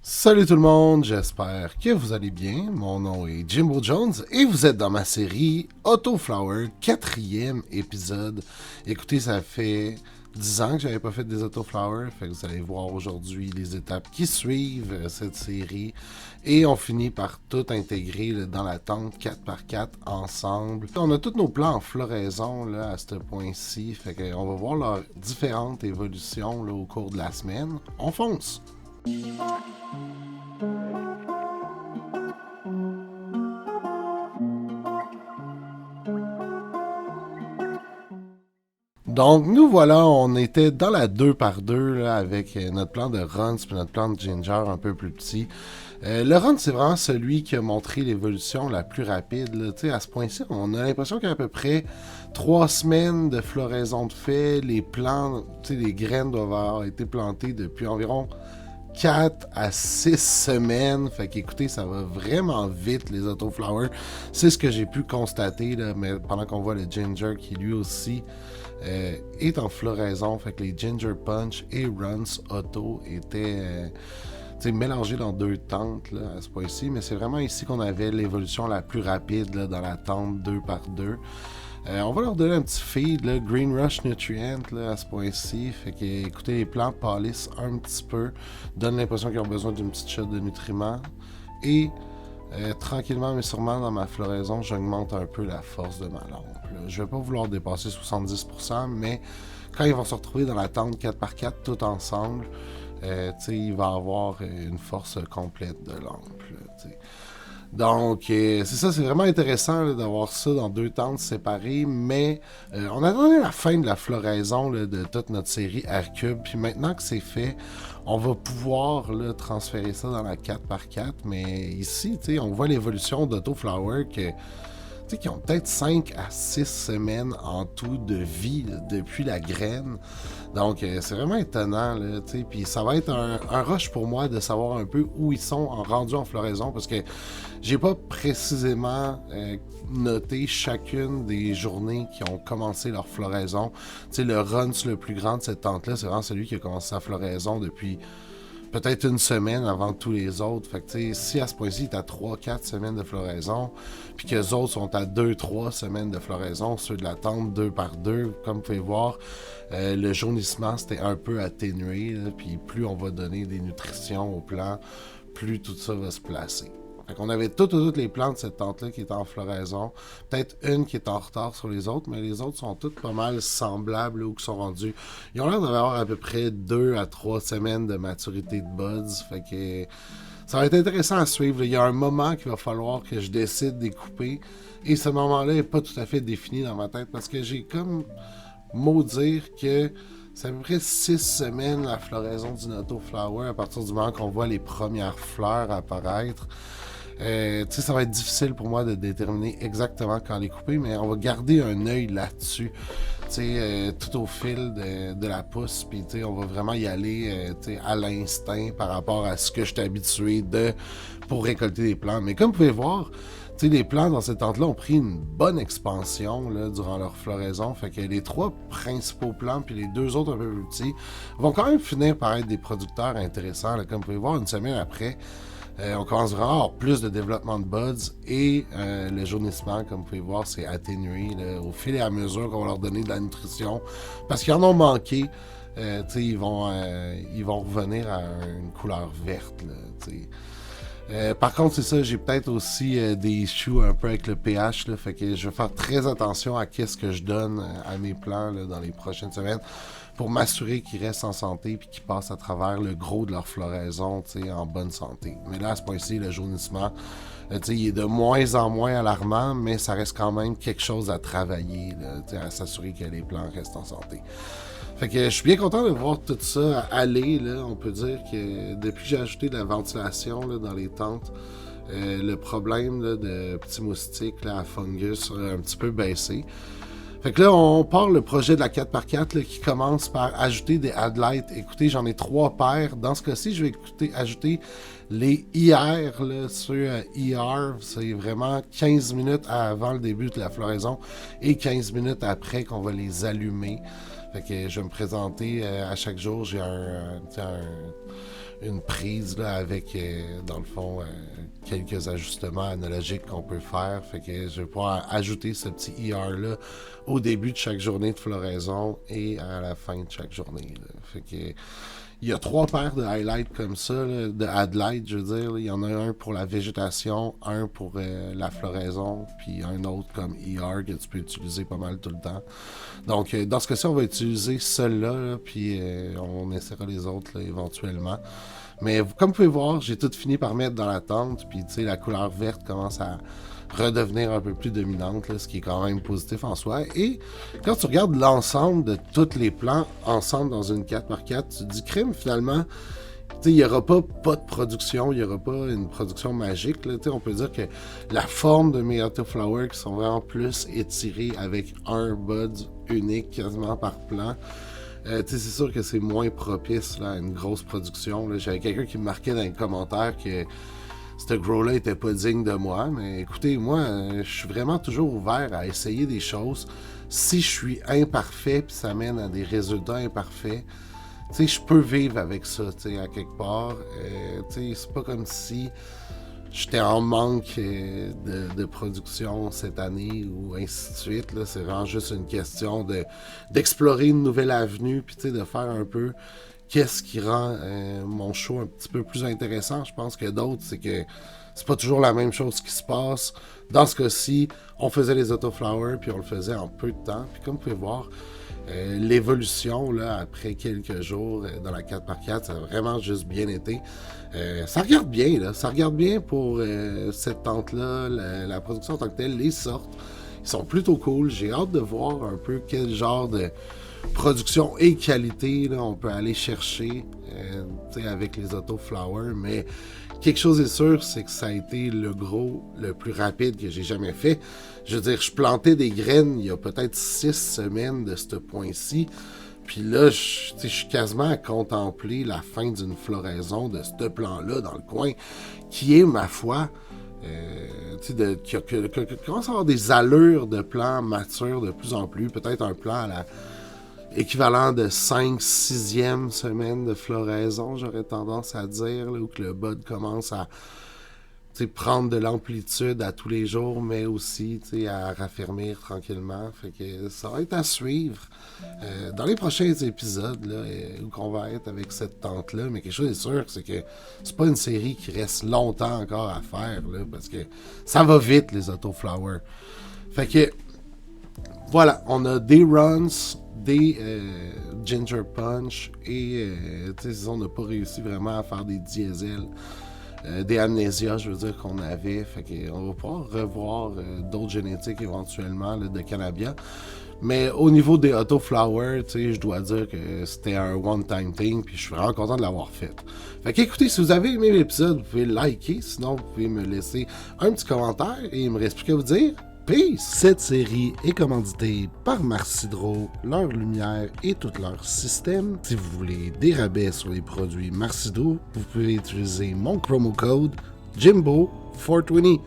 Salut tout le monde, j'espère que vous allez bien. Mon nom est Jimbo Jones et vous êtes dans ma série Autoflower, quatrième épisode. Écoutez, ça fait 10 ans que j'avais pas fait des Autoflower, fait que vous allez voir aujourd'hui les étapes qui suivent cette série. Et on finit par tout intégrer dans la tente 4x4 ensemble. On a tous nos plans en floraison là, à ce point-ci, fait qu'on va voir leurs différentes évolutions là, au cours de la semaine. On fonce! Donc, nous voilà, on était dans la 2x2 là, avec notre plan de Runts et notre plan de Ginger un peu plus petit. Le Run, c'est vraiment celui qui a montré l'évolution la plus rapide. Là. À ce point-ci, on a l'impression qu'il y a à peu près 3 semaines de floraison de fait. Les plants, les graines doivent avoir été plantées depuis environ 4 à 6 semaines. Fait qu'écoutez, ça va vraiment vite, les autoflowers. C'est ce que j'ai pu constater, là, mais pendant qu'on voit le Ginger qui lui aussi est en floraison. Fait que les Ginger Punch et Runs Auto étaient mélangés dans deux tentes là, à ce point-ci. Mais c'est vraiment ici qu'on avait l'évolution la plus rapide là, dans la tente 2x2. On va leur donner un petit feed, là, Green Rush Nutrient là, à ce point-ci. Fait que, écoutez, les plantes pâlissent un petit peu, donnent l'impression qu'ils ont besoin d'une petite shot de nutriments. Et tranquillement mais sûrement dans ma floraison, j'augmente un peu la force de ma lampe. Là. Je vais pas vouloir dépasser 70%, mais quand ils vont se retrouver dans la tente 4x4 tout ensemble, il va avoir une force complète de lampe. Là, donc, c'est ça, c'est vraiment intéressant là, d'avoir ça dans deux tentes séparées, mais on attendait la fin de la floraison là, de toute notre série R-Cube, puis maintenant que c'est fait, on va pouvoir là, transférer ça dans la 4x4, mais ici, on voit l'évolution d'Autoflower qui ont peut-être 5 à 6 semaines en tout de vie là, depuis la graine. Donc, c'est vraiment étonnant. Là, puis ça va être un rush pour moi de savoir un peu où ils sont rendus en floraison parce que j'ai pas précisément noté chacune des journées qui ont commencé leur floraison. Le runs le plus grand de cette tente-là, c'est vraiment celui qui a commencé sa floraison depuis peut-être une semaine avant tous les autres. Fait que, si à ce point-ci, il est à 3-4 semaines de floraison, puis que les autres sont à 2-3 semaines de floraison, ceux de la tente 2 par 2, comme vous pouvez voir, le jaunissement, c'était un peu atténué, là, puis plus on va donner des nutritions au plant, plus tout ça va se placer. Fait qu'on avait toutes les plantes de cette tente-là qui étaient en floraison. Peut-être une qui est en retard sur les autres, mais les autres sont toutes pas mal semblables là, où ils sont rendus. Ils ont l'air d'avoir à peu près 2 à 3 semaines de maturité de buds. Fait que ça va être intéressant à suivre. Il y a un moment qu'il va falloir que je décide de les couper. Et ce moment-là n'est pas tout à fait défini dans ma tête parce que j'ai comme maudire que c'est à peu près 6 semaines la floraison d'une autoflower à partir du moment qu'on voit les premières fleurs apparaître. Ça va être difficile pour moi de déterminer exactement quand les couper, mais on va garder un œil là-dessus, tout au fil de la pousse, puis on va vraiment y aller à l'instinct par rapport à ce que je suis habitué pour récolter des plants. Mais comme vous pouvez voir, les plants dans cette tente-là ont pris une bonne expansion là, durant leur floraison. Fait que les 3 principaux plants, puis les 2 autres un peu plus petits, vont quand même finir par être des producteurs intéressants. Là. Comme vous pouvez voir, une semaine après, on commence vraiment à avoir plus de développement de buds et le jaunissement, comme vous pouvez voir, c'est atténué là, au fil et à mesure qu'on va leur donner de la nutrition. Parce qu'ils en ont manqué, ils vont revenir à une couleur verte. Là, par contre, c'est ça, j'ai peut-être aussi des issues un peu avec le pH, là, fait que je vais faire très attention à qu'est-ce que je donne à mes plants là, dans les prochaines semaines pour m'assurer qu'ils restent en santé et qu'ils passent à travers le gros de leur floraison en bonne santé. Mais là, à ce point-ci, le jaunissement, il est de moins en moins alarmant, mais ça reste quand même quelque chose à travailler, là, à s'assurer que les plants restent en santé. Fait que je suis bien content de voir tout ça aller. Là. On peut dire que depuis que j'ai ajouté de la ventilation là, dans les tentes, le problème là, de petits moustiques là, à fungus a un petit peu baissé. Fait que là, on part le projet de la 4x4 là, qui commence par ajouter des Adlights. Écoutez, j'en ai 3 paires. Dans ce cas-ci, je vais ajouter les IR là, sur IR. C'est vraiment 15 minutes avant le début de la floraison et 15 minutes après qu'on va les allumer. Fait que je vais me présenter à chaque jour. J'ai une prise là, avec, dans le fond, quelques ajustements analogiques qu'on peut faire. Fait que je vais pouvoir ajouter ce petit ER-là au début de chaque journée de floraison et à la fin de chaque journée. Là. Fait que il y a 3 paires de highlights comme ça, là, de headlights, je veux dire. Là. Il y en a un pour la végétation, un pour la floraison, puis un autre comme ER que tu peux utiliser pas mal tout le temps. Donc, dans ce cas-ci, on va utiliser celui-là, là, puis on essaiera les autres là, éventuellement. Mais comme vous pouvez voir, j'ai tout fini par mettre dans la tente, puis tu sais, la couleur verte commence à redevenir un peu plus dominante, là, ce qui est quand même positif en soi. Et quand tu regardes l'ensemble de tous les plans ensemble dans une 4x4, tu te dis crime finalement, il n'y aura pas de production, il n'y aura pas une production magique. Là, on peut dire que la forme de mes autoflowers qui sont vraiment plus étirées avec un bud unique quasiment par plan. C'est sûr que c'est moins propice là, à une grosse production. Là. J'avais quelqu'un qui me marquait dans les commentaires que ce grow-là était pas digne de moi, mais écoutez, moi, je suis vraiment toujours ouvert à essayer des choses. Si je suis imparfait puis ça mène à des résultats imparfaits, tu sais, je peux vivre avec ça, tu sais, à quelque part. Tu sais, c'est pas comme si j'étais en manque de production cette année ou ainsi de suite. Là. C'est vraiment juste une question d'explorer une nouvelle avenue puis, tu sais, de faire un peu qu'est-ce qui rend mon show un petit peu plus intéressant, je pense, que d'autres, c'est que c'est pas toujours la même chose qui se passe. Dans ce cas-ci, on faisait les autoflowers, puis on le faisait en peu de temps. Puis comme vous pouvez voir, l'évolution, là, après quelques jours dans la 4x4, ça a vraiment juste bien été. Ça regarde bien, là. Ça regarde bien pour cette tente-là, la production en tant que telle, les sortes. Ils sont plutôt cool. J'ai hâte de voir un peu quel genre de production et qualité là, on peut aller chercher avec les autoflowers, mais quelque chose est sûr, c'est que ça a été le plus rapide que j'ai jamais fait. Je veux dire, je plantais des graines il y a peut-être 6 semaines de ce point-ci, puis là, je suis quasiment à contempler la fin d'une floraison de ce plan-là dans le coin, qui est, ma foi, qui commence à avoir des allures de plants matures de plus en plus, peut-être un plan à la équivalent de 5-6e semaine de floraison, j'aurais tendance à dire, là, où que le bud commence à prendre de l'amplitude à tous les jours, mais aussi à raffermir tranquillement. Fait que ça va être à suivre dans les prochains épisodes là, où qu'on va être avec cette tente-là. Mais quelque chose est sûr, c'est que c'est pas une série qui reste longtemps encore à faire, là, parce que ça va vite, les autoflowers. Fait que voilà, on a des runs, des ginger punch et on n'a pas réussi vraiment à faire des diesels, des amnésias, je veux dire, qu'on avait. Fait qu'on va pouvoir revoir d'autres génétiques éventuellement là, de cannabia. Mais au niveau des autoflowers, je dois dire que c'était un one-time thing, puis je suis vraiment content de l'avoir fait. Fait qu'écoutez, si vous avez aimé l'épisode, vous pouvez liker, sinon vous pouvez me laisser un petit commentaire et il me reste plus qu'à vous dire. Peace! Cette série est commanditée par Marcidro, leur lumière et tout leur système. Si vous voulez des rabais sur les produits Marcidro, vous pouvez utiliser mon promo code Jimbo420.